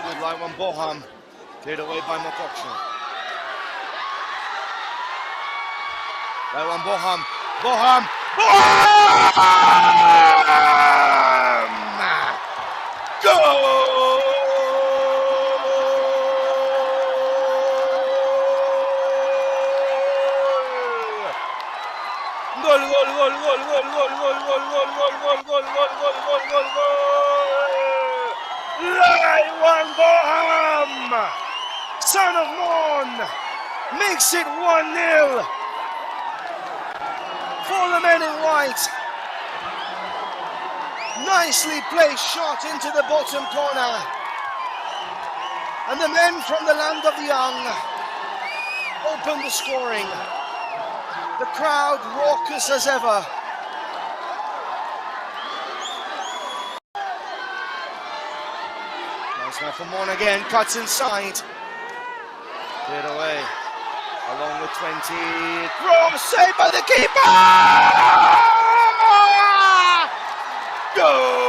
also with Laiwang boham. Cleared away by Mokokshan. Laiwang boham. Boham! Goal! Gol, gol, gol, gol, gol, gol, gol, gol, gol, gol, gol, gol, gol, gol, gol, gol, gol. Laiwang boham, son of Mon, makes it 1-0 for the men in white. Nicely placed shot into the bottom corner. And the men from the land of the young open the scoring. The crowd raucous as ever. Nice now for Mon again, cuts inside. Cleared away. Along with 20. Cross saved by the keeper! Goal!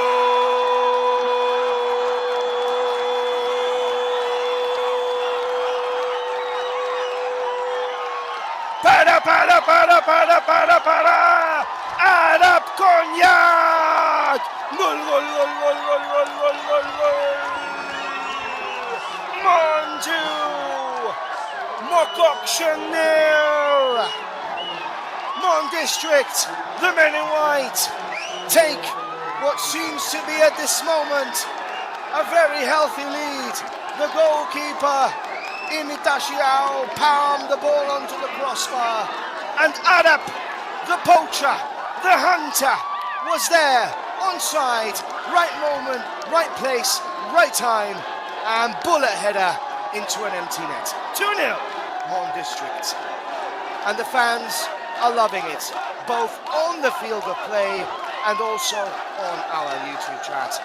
Para! Arap konyak! Gol, gol, gol, gol, gol, gol, gol, gol, gol! Mon 2! Mokokshan 0! Mon District, the men in white, take what seems to be at this moment a very healthy lead. The goalkeeper, Imitashiao, palmed the ball onto the crossbar, and Arap, the poacher, the hunter, was there, onside, right moment, right place, right time, and bullet header into an empty net. 2-0, Mon District. And the fans are loving it, both on the field of play and also on our YouTube chat.